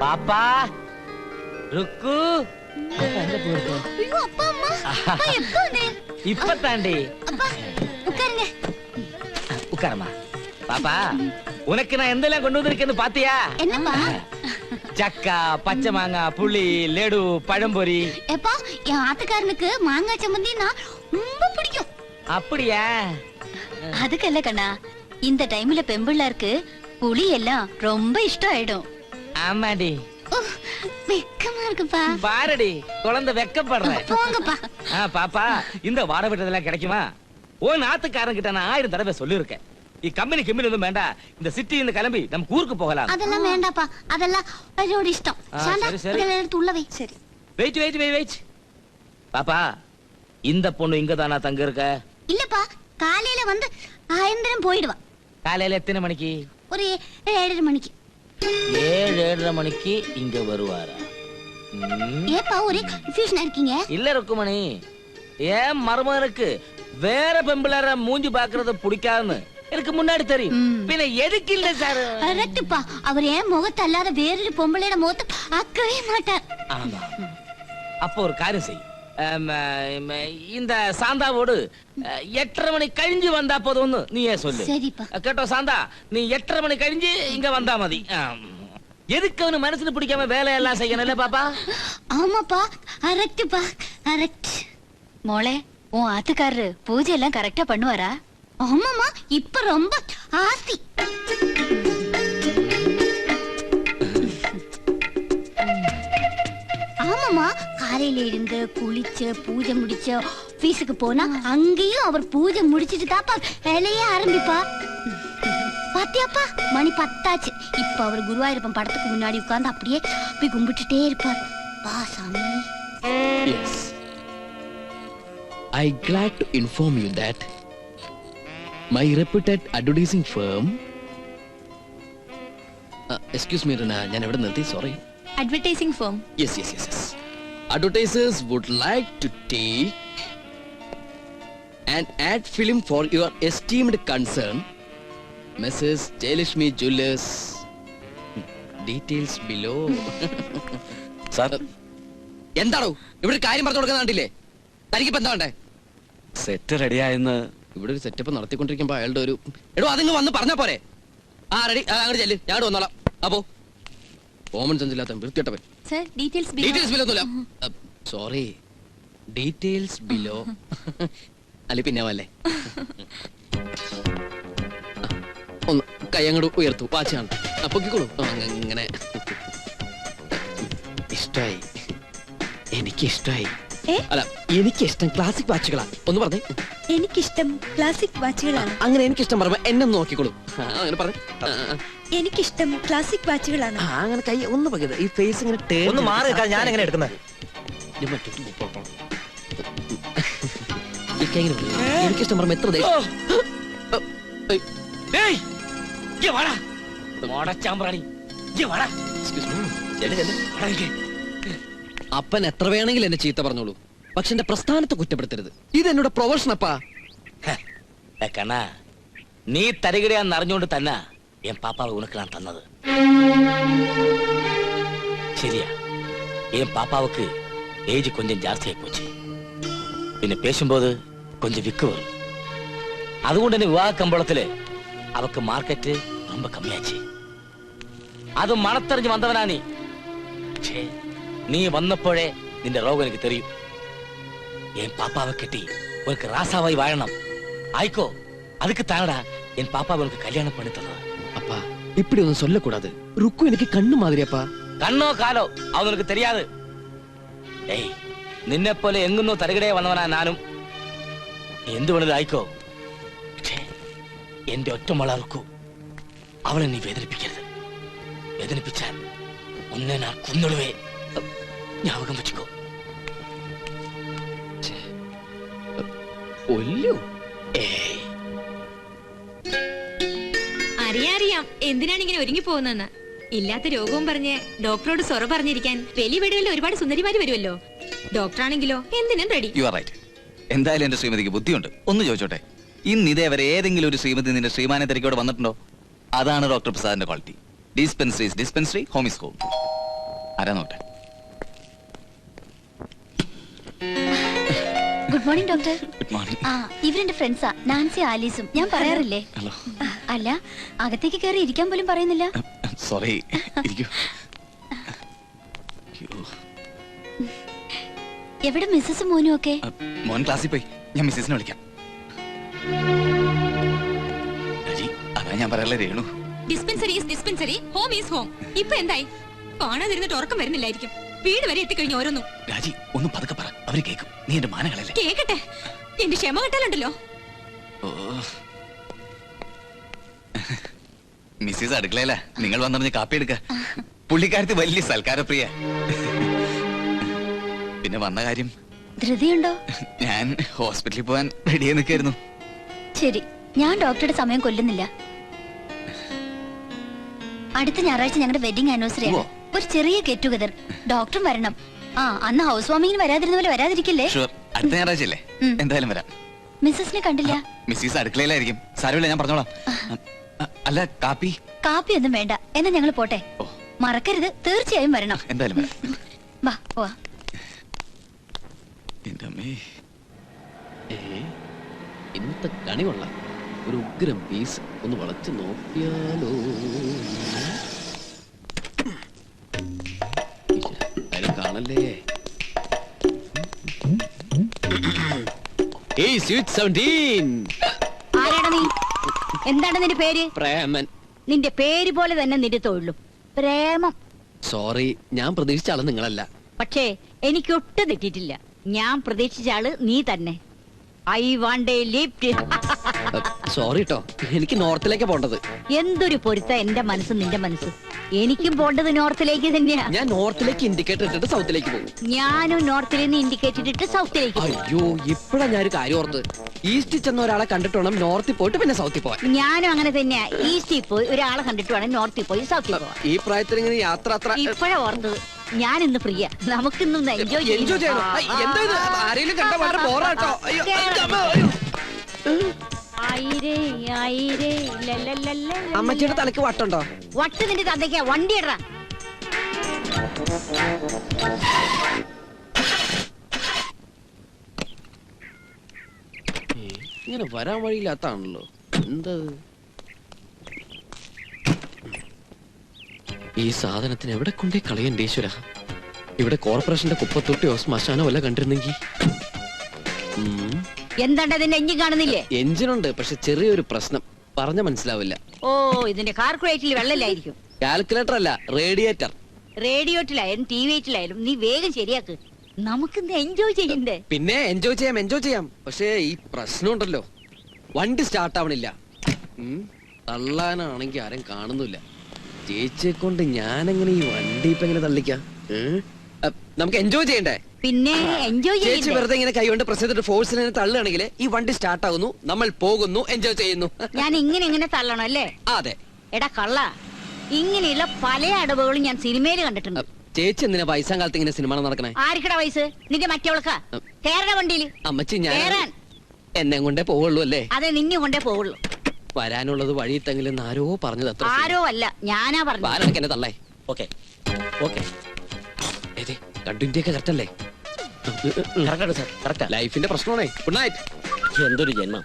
പാപ്പാ ருக்கு இப்ப தாண்டி உட்காரமா. பாப்பா உனக்கு நான் எந்தெல்லாம் கொண்டு வந்திருக்கேன்னு பாத்தியா? என்னப்பா? சக்கா, பச்சை மாங்காய், புளி, லெடு, பழம்பொரி. ஏப்பா, என் ஆத்துக்காரனுக்கு மாங்காய் சம்மந்தினா ரொம்ப பிடிக்கும். அப்படியா? அதுக்கல்ல கண்ணா, இந்த டைம்ல பெம்பிள்ளாருக்கு புளி எல்லாம் ரொம்ப இஷ்டம் ஆயிடும். ஆமாடி. வெக்கமா இருக்குப்பா. பாரடி குழந்தை வெக்கப்படுற. போங்கப்பா. பாப்பா இந்த வார விட்டதெல்லாம் கிடைக்குமா? ஓ நாத்துக்காரன் கிட்ட நான் 1000 தடவை சொல்லிருக்கேன். கம்பெனி ஒன்றும் வேண்டாம், இந்த சிட்டி இந்த கிளம்பி நம்ம ஊருக்கு போகலாம். அதெல்லாம் வேண்டாப்பா, அதெல்லாம் அவரோட இஷ்டம். இதெல்லாம் எடுத்து உள்ள வை. சரி. வெயிட். பாப்பா இந்த பொண்ணு இங்க தானா தங்க இருக்க? இல்லப்பா, காலையில வந்து ஆயந்திரம் போயிடுவா. காலையில எத்தனை மணிக்கு? ஒரு 7:30 மணிக்கு. 7:30 மணிக்கு இங்க வருவாரா? ஏப்பா ஒரே கன்ஃபியூஷனா இருக்கீங்க? இல்ல ருக்குமணி, ஏன் மருமகனுக்கு வேற பெம்பளர மூஞ்சி பாக்குறது பிடிக்காதுன்னு எனக்கு முன்னாடி தெரியும். பின்ன எதுக்கு இல்ல சார்? கரெக்ட்ப்பா, அவர் ஏன் முகத்தை அல்லாத வேறொரு பொம்பளையோட முகத்தை பார்க்கவே மாட்டார். ஆமா. அப்போ ஒரு காரியம் செய், இந்த சாந்தாவோடு 8:30 மணி கழிஞ்சு வந்தா போதும்னு நீயே சொல்லு. சரிப்பா. கேட்டோ சாந்தா, நீ 8:30 மணி கழிஞ்சு இங்க வந்தா மதி. எதுக்கு அவனு மனசுல பிடிக்காம வேலையெல்லாம் செய்யணும்ல பாப்பா? ஆமாப்பா, கரெக்ட்ப்பா, கரெக்ட். மோளே, உன் ஆத்துக்காரரு பூஜை எல்லாம் கரெக்டா பண்ணுவாரா? ஆமாமா, இப்ப ரொம்ப ஆசி. ஆமாமா, காலையில இருந்து குளிச்சு பூஜை முடிச்ச ஆபீஸுக்கு போனா அங்கேயும் அவர் பூஜை முடிச்சிட்டு தாப்பா வேலையே ஆரம்பிப்பா. பாத்தியாப்பா, மணி 10 ஆச்சு. இப்ப அவர் குருவாயூரப்பன் படத்துக்கு முன்னாடி உட்கார்ந்து அப்படியே போய் கும்பிட்டுட்டே இருப்பார். வா சாமி. Yes, I glad to inform you that my reputed advertising firm excuse me Rana, ഞാൻ എവിടെ നിർത്തി? Sorry. Advertising firm. Yes. Advertisers would like to take an ad film for your esteemed concern, Mrs. Jayalakshmi Jewellers. Details below. Sir, എന്താണോ ഇവിടെ കാര്യം പറഞ്ഞു കൊടുക്കുന്ന കണ്ടില്ലേ? തനിക്കിപ്പോ എന്താ വേണ്ടേ? സെറ്റ് റെഡിയായെന്ന് ഇവിടെ ഒരു സെറ്റപ്പ് നടത്തിക്കൊണ്ടിരിക്കുമ്പോ അയാളുടെ ഒരു എടോ അതിങ്ങ് വന്ന് പറഞ്ഞാ പോരെ? റെഡി, അങ്ങോട്ട് ചെല്ല്, ഞാൻ വന്നോളാം. അപ്പോ കോമൺ സെൻസ് ഇല്ലാത്ത വൃത്തിയിട്ടവൻ. ഡീറ്റെയിൽസ് ബിലോ ഒന്നുമില്ല. Sorry, details below. അല്ലെ പിന്നെ വല്ലേ ഒന്ന് കൈ അങ്ങോട്ട് ഉയർത്തു, വാച്ചാണ്. പൊക്കിക്കോളൂ. അങ്ങനെ ഇഷ്ടായി, എനിക്കിഷ്ടായി. അല്ല, എനിക്കിഷ്ടം ക്ലാസിക് വാച്ചുകളാണ്. ഒന്ന് പറഞ്ഞേ. എനിക്കിഷ്ടം ക്ലാസിക് വാച്ചുകളാണ്. അങ്ങനെ എനിക്കിഷ്ടം പറയുമ്പോ എന്നെ നോക്കിക്കോളൂ. അങ്ങനെ പറഞ്ഞേ. എനിക്കിഷ്ടം ക്ലാസിക് വാച്ചുകളാണ്. അങ്ങനെ കൈ ഒന്ന് പകരുത്. ഈ ഫേസ് ഇങ്ങനെ ഒന്ന് മാറി നിൽക്കാൻ ഞാൻ എങ്ങനെ എടുക്കുന്നത്? എനിക്കിഷ്ടം പറയുമ്പോ എത്ര അപ്പൻ എത്ര വേണമെങ്കിലും എന്നെ ചീത്ത പറഞ്ഞോളൂ, പക്ഷെ എന്റെ പ്രസ്ഥാനത്തെ കുറ്റപ്പെടുത്തരുത്. ഇത് എന്നോട് പ്രൊഫഷൻ അപ്പാ. കണ്ണാ, നീ തരികിടയാന്ന് അറിഞ്ഞുകൊണ്ട് തന്നെ എൻ പാപ്പാവ് ഉനക്ക് ഞാൻ തന്നത്. ശരിയാ, എൻ പാപ്പാവുക്ക് ഏജ് കൊഞ്ചം ജാസ്തിയായി പോச்சு. പിന്നെ പേശുമ്പോത് കൊഞ്ചം വിക്ക് വരും. അതുകൊണ്ട് തന്നെ വിവാഹ കമ്പോളത്തില് അവക്ക് മാർക്കറ്റ് ரொம்ப കമ്മിയാச்சு. അത് മണത്തെറിഞ്ഞ് വന്നവനാ നീ. പക്ഷേ നീ വന്നപ്പോഴേ നിന്റെ രോഗം എനിക്ക് തെരിയും. എൻ പാപ്പാവെ കെട്ടി ഉനക്ക് ராசாவாய் வாழணும். ஆய்க்கோ, அதுக்கு தானடா என் பாப்பா உனக்கு கல்யாணம் பண்ணி தந்தது. அப்பா, இப்படி ஒன்னும் சொல்லக்கூடாது. ருக்கு எனக்கு கண்ணு மாதிரி அப்பா. கண்ணோ காலோ அவனுக்கு தெரியாது. ஏய், നിന്നെ പോലെ എങ്ങുന്നോ തരകിടയെ വന്നവനാ ഞാനും. എന്ത് വേണത് ആയിക്കോ, പക്ഷേ എന്റെ ഒറ്റമോള റുക്കു, അവളെ നീ വേദനിപ്പിക്കരുത്. വേദനിപ്പിച്ചാൽ ഒന്നെ ഞാൻ കുന്നിടുവേ. ஞாபகம் വെച്ചുക്കോ. അറിയാം എന്തിനാണ് ഇങ്ങനെ ഒരുങ്ങി പോകുന്നെന്ന്. ഇല്ലാത്ത രോഗവും പറഞ്ഞ് ഡോക്ടറോട് സൊറ പറഞ്ഞിരിക്കാൻ വലിയ വീടുകളിൽ ഒരുപാട് സുന്ദരിമാര് വരുമല്ലോ. ഡോക്ടറാണെങ്കിലോ എന്തിനും റെഡി. You are right. എന്തായാലും എന്റെ ശ്രീമതിക്ക് ബുദ്ധിയുണ്ട്. ഒന്ന് ചോദിച്ചോട്ടെ, ഇന്ന് ഇതേവരെ ഏതെങ്കിലും ഒരു ശ്രീമതി നിന്റെ ശ്രീമാനെ തിരക്കോടെ വന്നിട്ടുണ്ടോ? അതാണ് ഡോക്ടർ പ്രസാദിന്റെ quality. Dispensary home is home. ആരാ നോട്ടെ? Good morning doctor. Good morning. ആ ഇവരെന്റെ ഫ്രണ്ട്സാ, നാൻസി ആലീസും. ഞാൻ പറയാറില്ലേ? ഹലോ. അല്ല, അകത്തേക്ക് കയറി ഇരിക്കാൻ പോലും പറയുന്നില്ല. സോറി. ഇരിക്കൂ. എവിടെ മിസ്സസ് മോനും ഒക്കെ? മോൻ ക്ലാസ്സിൽ പോയി. ഞാൻ മിസ്സസിനെ വിളിക്കാം. രാജി, അതാ ഞാൻ പറയാനുള്ള Renu. Dispensary is dispensary, home is home. ഇപ്പൊ എന്തായി? കാണാതിരുന്നിട്ട് ഉറക്കം വരുന്നില്ലായിരിക്കും. വീട് വരെ എത്തിക്കഴിഞ്ഞു ഓരോന്നും. രാജി, ഒന്ന് പതുക്കെ പറ, അവര് കേൾക്കും. നീ എന്റെ മാനകളല്ലേ. കേക്കട്ടെ, എന്റെ ക്ഷമ കിട്ടാലുണ്ടല്ലോ. മിസ്സിസ് അടുക്കളയല്ല, നിങ്ങൾ വന്നിറങ്ങി കാപ്പി എടുക്ക. പുള്ളിക്കാരത്ത് വലിയ സൽക്കാരപ്രിയ. പിന്നെ വന്ന കാര്യം, ധൃതിയുണ്ടോ? ഞാൻ ഹോസ്പിറ്റലിൽ പോവാൻ റെഡിയായി നിൽക്കായിരുന്നു. ശരി, ഞാൻ ഡോക്ടറുടെ സമയം കൊല്ലുന്നില്ല. അടുത്ത ഞായറാഴ്ച ഞങ്ങളുടെ വെഡിങ് ആനിവേഴ്സറി ആണ്. ഒരു ചെറിയ ഗെറ്റ് ടുഗദർ. ഡോക്ടറും വരണം. ആ അന്ന് ഹൗസ് വാമിങ്ങിന് വരാതിരുന്ന പോലെ വരാതിരിക്കില്ലേ? അടുത്ത ഞായറാഴ്ചയല്ലേ? എന്തായാലും വരാം. മിസ്സസിനെ കണ്ടില്ല. മിസ്സിസ് അടുക്കളയിലായിരിക്കും. സാരമില്ല, ഞാൻ പറഞ്ഞോളാം. അല്ല, കാപ്പി ഒന്നും വേണ്ട. എന്നാ ഞങ്ങൾ പോട്ടെ. മറക്കരുത്, തീർച്ചയായും വരണം. എന്തായാലും വരാം. വാ പോവാ. എന്റെ അമ്മേ, ഇന്നത്തെ കണി കൊള്ളാം. ഒരു ഉഗ്രം പീസ് ഒന്ന് വളച്ച് നോക്കിയാലോ? കാണല്ലേ. ആരാണ് നീ? എന്താണ് നിന്റെ പേര്? പ്രേമൻ. നിന്റെ പേര് പോലെ തന്നെ നിന്റെ തൊഴിലും പ്രേമം. സോറി, ഞാൻ പ്രതീക്ഷിച്ച ആള് നിങ്ങളല്ല. പക്ഷേ എനിക്കൊട്ടും തെറ്റിയിട്ടില്ല. ഞാൻ പ്രതീക്ഷിച്ച ആള് നീ തന്നെ. I want A lift. Sorry ട്ടോ, എനിക്ക് നോർത്തിലേക്ക് പോണ്ടത്. എന്തൊരു പൊരുത്ത എന്റെ മനസ്സ് നിന്റെ മനസ്സ്. എനിക്കും പോണ്ടത് നോർത്തിലേക്ക് തന്നെയാ. ഞാൻ നോർത്തിലേക്ക് ഇൻഡിക്കേറ്റർ ഇട്ടിട്ട് സൗത്തിലേക്ക് പോകും. ഞാനും നോർത്തിൽ നിന്ന് ഇൻഡിക്കേറ്റർ ഇട്ട് സൗത്തിലേക്ക് പോകും. അയ്യോ, ഇപ്പഴാ ഞാനൊരു കാര്യം ഓർത്ത്. ഈസ്റ്റിൽ ചെന്ന ഒരാളെ കണ്ടിട്ട് വേണം നോർത്തിൽ പോയിട്ട് പിന്നെ സൗത്തിൽ പോവാൻ. ഞാനും അങ്ങനെ തന്നെയാ. ഈസ്റ്റിൽ പോയി ഒരാളെ കണ്ടിട്ട് വേണം നോർത്തിൽ പോയി സൗത്തിൽ പോവാൻ. ഈ പ്രായത്തിൽ ഇങ്ങനെ യാത്ര ഇപ്പഴാ ഓർത്തത്. ഞാൻ ഇന്ന് ഫ്രീയാ. നമുക്കിന്ന് എൻജോയ് ചെയ്യണം. എന്താ ഇത്? ആരെങ്കിലും കണ്ട വളരെ ബോറാട്ടോ. അമ്മച്ചിയുടെ തലക്ക് വട്ടുണ്ടോ? വട്ട് നിന്റെ തന്തയ്ക്കാ. വണ്ടി ഇടറാ. ഇങ്ങനെ വരാൻ വഴിയില്ലാത്താണല്ലോ. എന്താ ഈ സാധനത്തിന് എവിടെ കൊണ്ടേ കളയണ്ടേ ഈശ്വര? ഇവിടെ കോർപ്പറേഷന്റെ കുപ്പത്തൊട്ടിയോ ശ്മശാനോ വല്ല കണ്ടിരുന്നെങ്കിൽ. എന്താണ്ട് അതിന്റെ എഞ്ചിൻ കാണുന്നില്ലേ? എഞ്ചിനുണ്ട്, പക്ഷെ ചെറിയൊരു പ്രശ്നം. പറഞ്ഞ മനസ്സിലാവില്ല. ഓ, ഇതിന്റെ കാൽക്കുലേറ്ററിൽ വെള്ളമില്ലായിരിക്കും. കാൽക്കുലേറ്റർ അല്ല, റേഡിയേറ്റർ. റേഡിയോട്ടിലായാലും ടി വിയിലായാലും നീ വേഗം ശരിയാക്ക്. നമുക്കിന്ന് എൻജോയ് ചെയ്യണ്ടേ? പിന്നെ എൻജോയ് ചെയ്യാം. പക്ഷേ ഈ പ്രശ്നം ഉണ്ടല്ലോ, വണ്ടി സ്റ്റാർട്ട് ആവണില്ല. തള്ളാനാണെങ്കി ആരും കാണുന്നില്ല. ചേച്ചിയെ കൊണ്ട് ഞാനെങ്ങനെ ഈ വണ്ടി ഇപ്പൊ എങ്ങനെ തള്ളിക്കാം? നമുക്ക് എൻജോയ് ചെയ്യണ്ടേ? പിന്നെ എൻജോയ് ചേച്ചി ചെയ്യണ്ടേ? വെറുതെ ഇങ്ങനെ കൈകൊണ്ട് പ്രസ് ചെയ്തിട്ട് ഫോഴ്സിനെ തള്ളുകയാണെങ്കിൽ ഈ വണ്ടി സ്റ്റാർട്ട് ആകുന്നു, നമ്മൾ പോകുന്നു, എൻജോയ് ചെയ്യുന്നു. ഞാൻ ഇങ്ങനെ തള്ളണം അല്ലേ? അതെ. എടാ കള്ള, ഇങ്ങനെയുള്ള പല അടവുകളും ഞാൻ സിനിമയിൽ കണ്ടിട്ടുണ്ട്. ചേച്ചി എന്തിനാ വയസ്സാം കാലത്ത് ഇങ്ങനെ സിനിമ നടക്കണേ? ആർക്കടാ വയസ്സ്? നിന്റെ മറ്റവൾക്കാ? കേരള വണ്ടിയിൽ അമ്മച്ചി, ഞാൻ കേറാൻ. എന്നെ കൊണ്ടേ പോവുള്ളൂ അല്ലേ? അതെ, നിന്നെ കൊണ്ടേ പോവുള്ളൂ. വരാനുള്ളത് വഴി തെങ്കിലും ആരോ പറഞ്ഞത്. അത്ര ആരോ അല്ല, ഞാനാ പറഞ്ഞു. ആരടക്ക എന്നെ തള്ളേ. ഓക്കെ കണ്ടിന്റെയൊക്കെ കറക്റ്റ് അല്ലേ? കറക്റ്റാണ് സാർ, കറക്റ്റാ. ലൈഫിന്റെ പ്രശ്നമാണേ. Good night. എന്തൊരു ജന്മം.